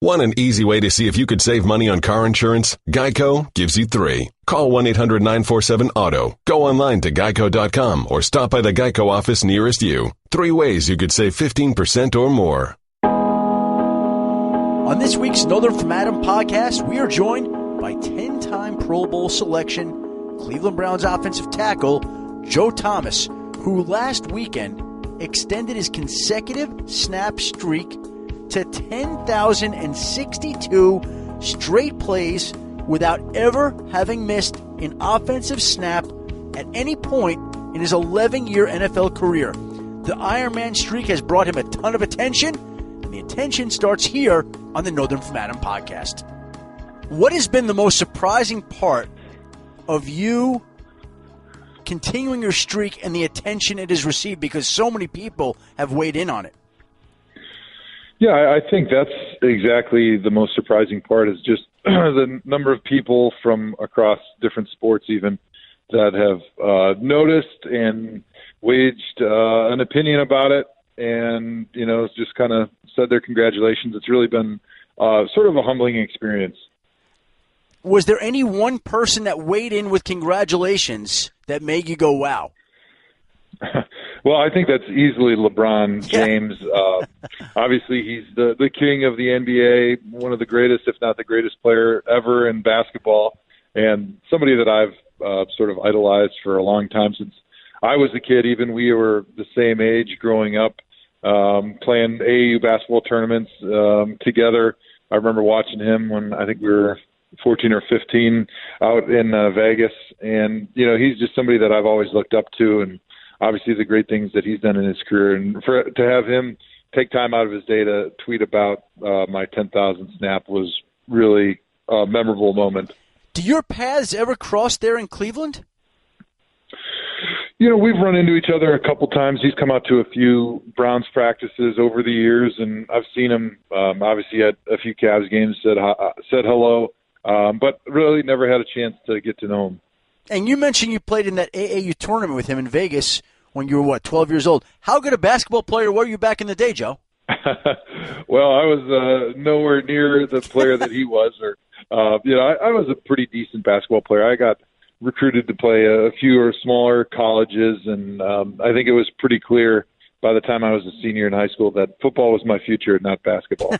Want an easy way to see if you could save money on car insurance? Geico gives you 3. Call 1-800-947-AUTO. Go online to geico.com or stop by the Geico office nearest you. 3 ways you could save 15% or more. On this week's Northern from Adam podcast, we are joined by 10-time Pro Bowl selection, Cleveland Browns offensive tackle, Joe Thomas, who last weekend extended his consecutive snap streak to 10,062 straight plays without ever having missed an offensive snap at any point in his 11-year NFL career. The Ironman streak has brought him a ton of attention, and the attention starts here on the Northern from Adam podcast. What has been the most surprising part of you continuing your streak and the attention it has received, because so many people have weighed in on it? Yeah, I think that's exactly the most surprising part, is just the number of people from across different sports even that have noticed and waged an opinion about it, and, just kind of said their congratulations. It's really been sort of a humbling experience. Was there any one person that weighed in with congratulations that made you go, wow? Well, I think that's easily LeBron James. Obviously, he's the king of the NBA, one of the greatest, if not the greatest player ever in basketball, and somebody that I've sort of idolized for a long time since I was a kid. Even we were the same age growing up, playing AAU basketball tournaments together. I remember watching him when I think we were 14 or 15 out in Vegas, and he's just somebody that I've always looked up to, and obviously the great things that he's done in his career, and to have him take time out of his day to tweet about my 10,000 snap was really a memorable moment. Do your paths ever cross there in Cleveland? We've run into each other a couple times. He's come out to a few Browns practices over the years, and I've seen him obviously at a few Cavs games, said hello, but really never had a chance to get to know him. And you mentioned you played in that AAU tournament with him in Vegas when you were, 12 years old. How good a basketball player were you back in the day, Joe? Well, I was nowhere near the player that he was. I was a pretty decent basketball player. I got recruited to play a few smaller colleges, and I think it was pretty clear by the time I was a senior in high school that football was my future, not basketball.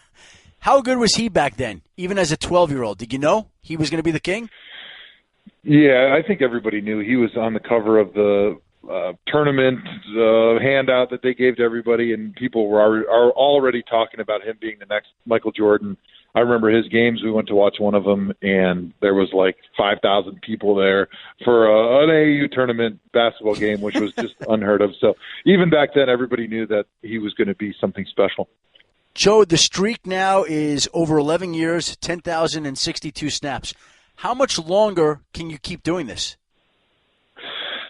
How good was he back then, even as a 12-year-old? Did you know he was going to be the king? Yeah, I think everybody knew. He was on the cover of the tournament handout that they gave to everybody, and people are already talking about him being the next Michael Jordan. I remember his games. We went to watch one of them, and there was like 5,000 people there for an AAU tournament basketball game, which was just unheard of. So even back then, everybody knew that he was going to be something special. Joe, the streak now is over 11 years, 10,062 snaps. How much longer can you keep doing this?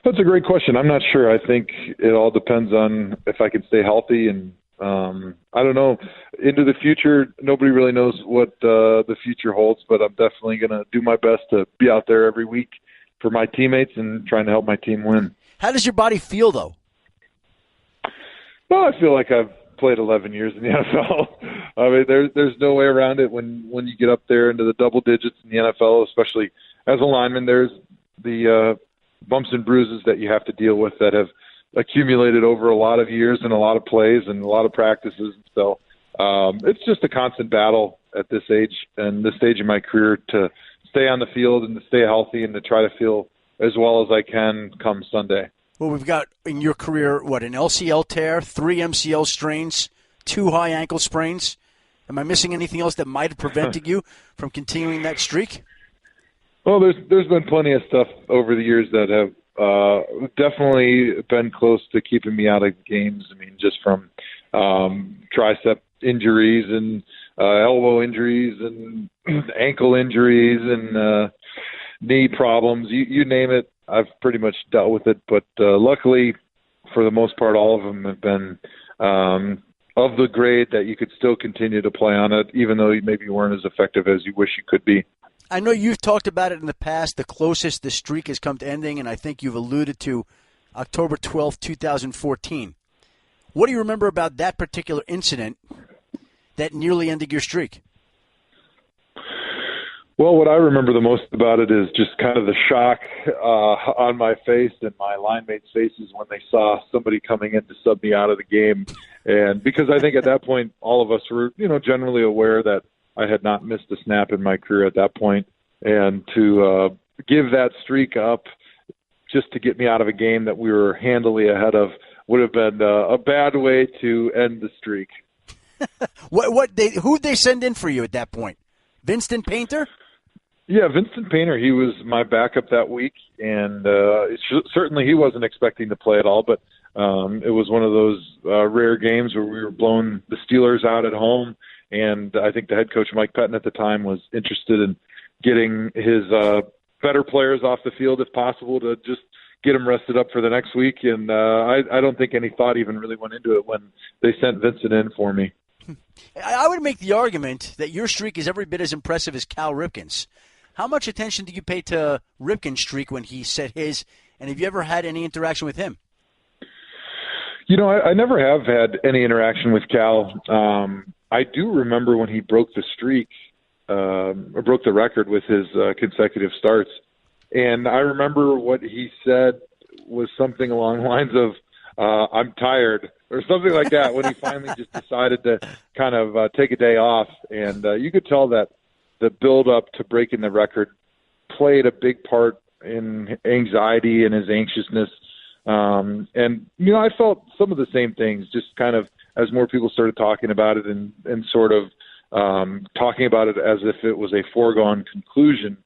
That's a great question. I'm not sure. I think it all depends on if I can stay healthy, and I don't know. Into the future, nobody really knows what the future holds, but I'm definitely going to do my best to be out there every week for my teammates and trying to help my team win. How does your body feel, though? Well, I feel like I've played 11 years in the NFL. I mean, there's no way around it when you get up there into the double digits in the NFL, especially as a lineman. There's the bumps and bruises that you have to deal with that have accumulated over a lot of years and a lot of plays and a lot of practices. So it's just a constant battle at this age and this stage of my career to stay on the field and to stay healthy and to try to feel as well as I can come Sunday. Well, we've got in your career, an LCL tear, 3 MCL strains, 2 high ankle sprains. Am I missing anything else that might have prevented you from continuing that streak? Well, there's been plenty of stuff over the years that have definitely been close to keeping me out of games. I mean, just from tricep injuries and elbow injuries and ankle injuries and knee problems. You name it, I've pretty much dealt with it. But luckily, for the most part, all of them have been of the grade that you could still continue to play on it, even though maybe you weren't as effective as you wish you could be. I know you've talked about it in the past, the closest the streak has come to ending, and I think you've alluded to October 12th, 2014. What do you remember about that particular incident that nearly ended your streak? Well, what I remember the most about it is just kind of the shock on my face and my line mates' faces when they saw somebody coming in to sub me out of the game. And because I think at that point, all of us were, generally aware that I had not missed a snap in my career at that point. And to give that streak up just to get me out of a game that we were handily ahead of would have been a bad way to end the streak. Who'd they send in for you at that point? Vincent Painter? Yeah, Vincent Painter. He was my backup that week, and certainly he wasn't expecting to play at all, but it was one of those rare games where we were blowing the Steelers out at home, and I think the head coach, Mike Pettin, at the time was interested in getting his better players off the field if possible to just get them rested up for the next week, and I don't think any thought even really went into it when they sent Vincent in for me. I would make the argument that your streak is every bit as impressive as Cal Ripken's. How much attention did you pay to Ripken's streak when he set his, and have you ever had any interaction with him? I never have had any interaction with Cal. I do remember when he broke the streak, or broke the record with his consecutive starts, and I remember what he said was something along the lines of, I'm tired, or something like that, when he finally just decided to kind of take a day off. And you could tell that the build-up to breaking the record played a big part in anxiety and his anxiousness. And, I felt some of the same things, just kind of as more people started talking about it and sort of talking about it as if it was a foregone conclusion.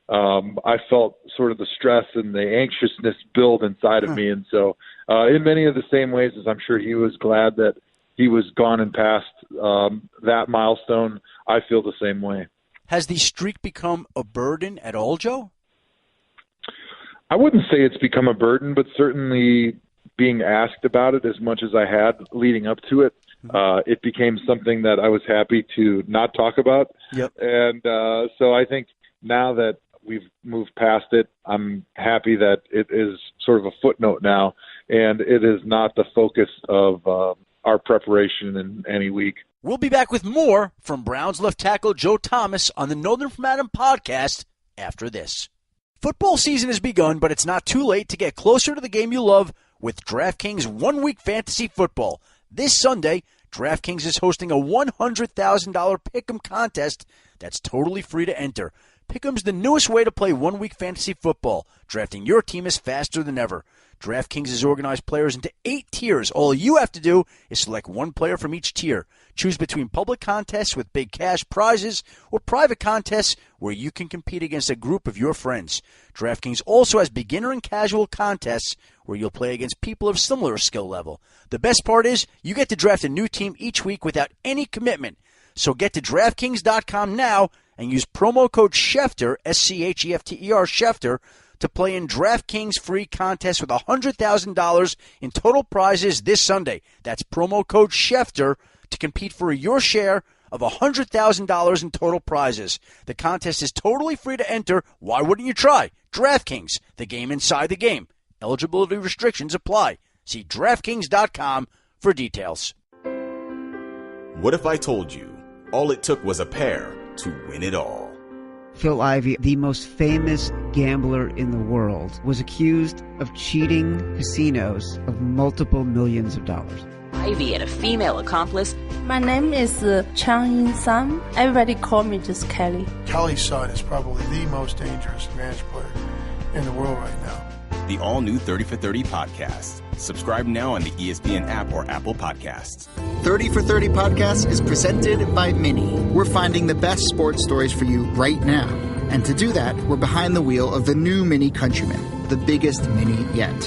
I felt sort of the stress and the anxiousness build inside of me. And so in many of the same ways as I'm sure he was glad that he was gone and past that milestone, I feel the same way. Has the streak become a burden at all, Joe? I wouldn't say it's become a burden, but certainly being asked about it as much as I had leading up to it, it became something that I was happy to not talk about. Yep. And so I think now that we've moved past it, I'm happy that it is sort of a footnote now, and it is not the focus of our preparation in any week. We'll be back with more from Browns left tackle Joe Thomas on the Northern from Adam podcast after this. Football season has begun, but it's not too late to get closer to the game you love with DraftKings 1 Week Fantasy Football. This Sunday, DraftKings is hosting a $100,000 Pick'em contest that's totally free to enter. Pick'em's the newest way to play 1 Week Fantasy Football. Drafting your team is faster than ever. DraftKings has organized players into 8 tiers. All you have to do is select one player from each tier. Choose between public contests with big cash prizes or private contests where you can compete against a group of your friends. DraftKings also has beginner and casual contests where you'll play against people of similar skill level. The best part is you get to draft a new team each week without any commitment. So get to DraftKings.com now and use promo code Schefter, S-C-H-E-F-T-E-R, Schefter, to play in DraftKings free contest with $100,000 in total prizes this Sunday. That's promo code Schefter to compete for your share of $100,000 in total prizes. The contest is totally free to enter. Why wouldn't you try? DraftKings, the game inside the game. Eligibility restrictions apply. See DraftKings.com for details. What if I told you all it took was a pair to win it all? Phil Ivey, the most famous gambler in the world, was accused of cheating casinos of multiple millions of dollars. Ivy and a female accomplice. My name is Chang Yin Sam. Everybody call me just Kelly. Kelly's son is probably the most dangerous match player in the world right now. The all-new 30 for 30 podcast. Subscribe now on the ESPN app or Apple Podcasts. 30 for 30 podcast is presented by Mini. We're finding the best sports stories for you right now. And to do that, we're behind the wheel of the new Mini Countryman, the biggest Mini yet.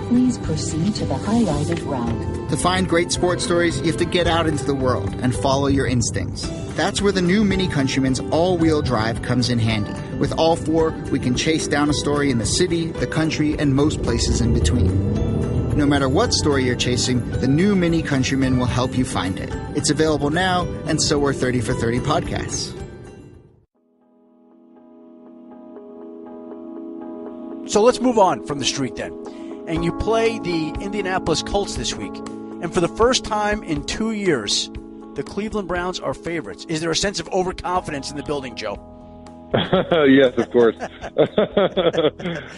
Please proceed to the highlighted route. To find great sports stories, you have to get out into the world and follow your instincts. That's where the new Mini Countryman's all-wheel drive comes in handy. With all four, we can chase down a story in the city, the country, and most places in between. No matter what story you're chasing, the new Mini Countryman will help you find it. It's available now, and so are 30 for 30 podcasts. So let's move on from the streak then. And you play the Indianapolis Colts this week. And for the first time in 2 years, the Cleveland Browns are favorites. Is there a sense of overconfidence in the building, Joe? Yes, of course.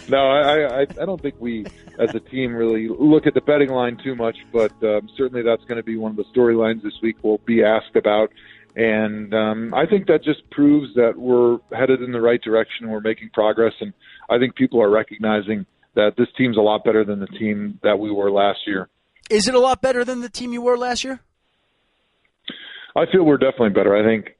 No, I don't think we, as a team, really look at the betting line too much, but certainly that's going to be one of the storylines this week we'll be asked about. And I think that just proves that we're headed in the right direction and we're making progress. And I think people are recognizing that this team's a lot better than the team that we were last year. Is it a lot better than the team you were last year? I feel we're definitely better. I think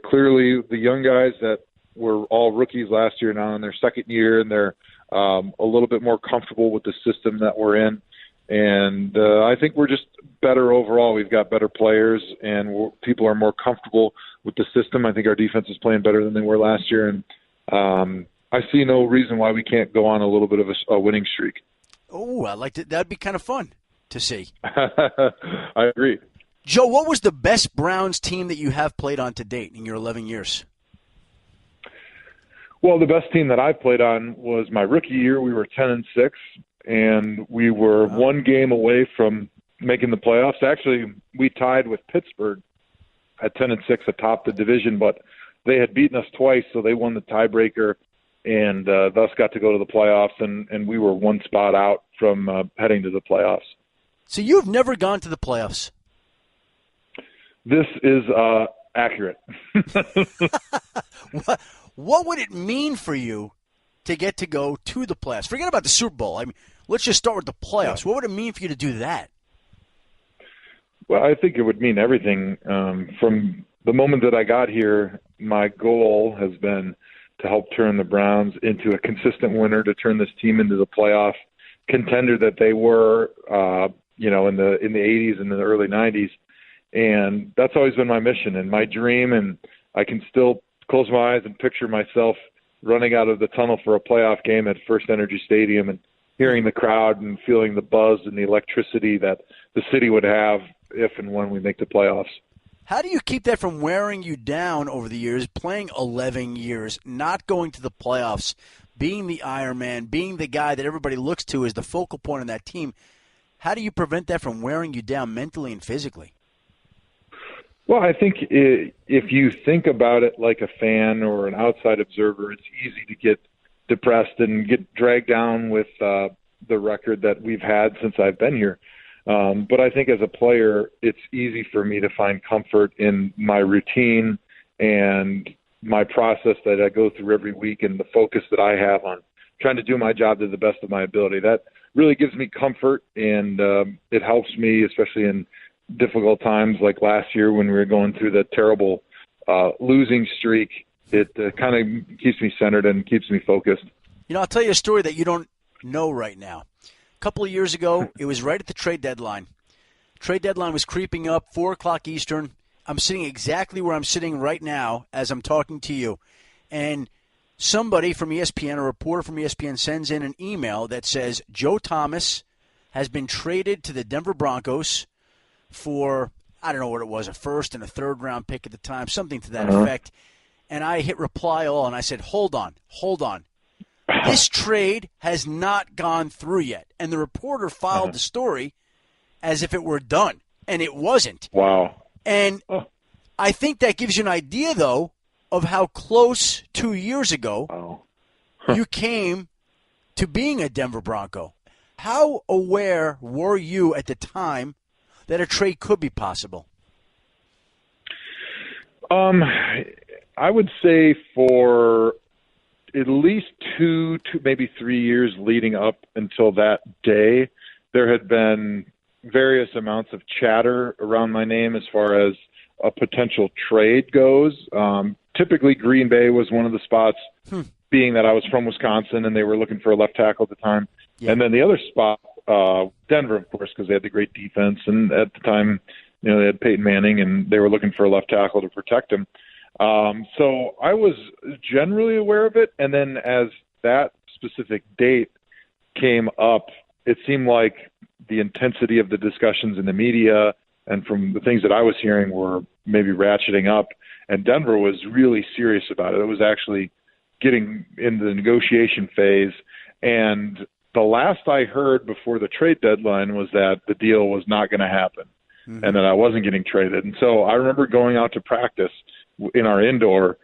clearly the young guys that were all rookies last year now in their second year, and they're a little bit more comfortable with the system that we're in. And I think we're just better overall. We've got better players, and people are more comfortable with the system. I think our defense is playing better than they were last year, and I see no reason why we can't go on a little bit of a winning streak. Oh, I like it. That'd be kind of fun to see. I agree. Joe, what was the best Browns team that you have played on to date in your 11 years? Well, the best team that I've played on was my rookie year. We were 10-6, and we were one game away from making the playoffs. Actually, we tied with Pittsburgh at 10-6 atop the division, but they had beaten us twice, so they won the tiebreaker and thus got to go to the playoffs, and we were one spot out from heading to the playoffs. So you've never gone to the playoffs? This is accurate. What would it mean for you to get to go to the playoffs? Forget about the Super Bowl. I mean, let's just start with the playoffs. What would it mean for you to do that? Well, I think it would mean everything. From the moment that I got here, my goal has been to help turn the Browns into a consistent winner, to turn this team into the playoff contender that they were, in the 80s and in the early 90s. And that's always been my mission and my dream. And I can still close my eyes and picture myself running out of the tunnel for a playoff game at First Energy Stadium and hearing the crowd and feeling the buzz and the electricity that the city would have if and when we make the playoffs. How do you keep that from wearing you down over the years, playing 11 years, not going to the playoffs, being the Iron Man, being the guy that everybody looks to as the focal point of that team? How do you prevent that from wearing you down mentally and physically? Well, I think if you think about it like a fan or an outside observer, it's easy to get depressed and get dragged down with the record that we've had since I've been here. But I think as a player, it's easy for me to find comfort in my routine and my process that I go through every week and the focus that I have on trying to do my job to the best of my ability. That really gives me comfort, and it helps me, especially in difficult times like last year when we were going through the terrible losing streak. It kind of keeps me centered and keeps me focused. You know, I'll tell you a story that you don't know right now. A couple of years ago, it was right at the trade deadline. Trade deadline was creeping up, 4 o'clock Eastern. I'm sitting exactly where I'm sitting right now as I'm talking to you. And somebody from ESPN, a reporter from ESPN, sends in an email that says Joe Thomas has been traded to the Denver Broncos for, I don't know what it was, a first and a third round pick at the time, something to that effect. And I hit reply all, and I said, hold on. This trade has not gone through yet. And the reporter filed the story as if it were done, and it wasn't. Wow. And I think that gives you an idea, though, of how close 2 years ago you came to being a Denver Bronco. How aware were you at the time that a trade could be possible? I would say for at least 2 to maybe 3 years leading up until that day, there had been various amounts of chatter around my name as far as a potential trade goes. Typically, Green Bay was one of the spots, being that I was from Wisconsin and they were looking for a left tackle at the time. Yeah. And then the other spot, Denver, of course, because they had the great defense. And at the time, they had Peyton Manning and they were looking for a left tackle to protect him. So I was generally aware of it. And then as that specific date came up, it seemed like the intensity of the discussions in the media and from the things that I was hearing were maybe ratcheting up. And Denver was really serious about it. It was actually getting into the negotiation phase. And the last I heard before the trade deadline was that the deal was not going to happen and that I wasn't getting traded. And so I remember going out to practice in our indoor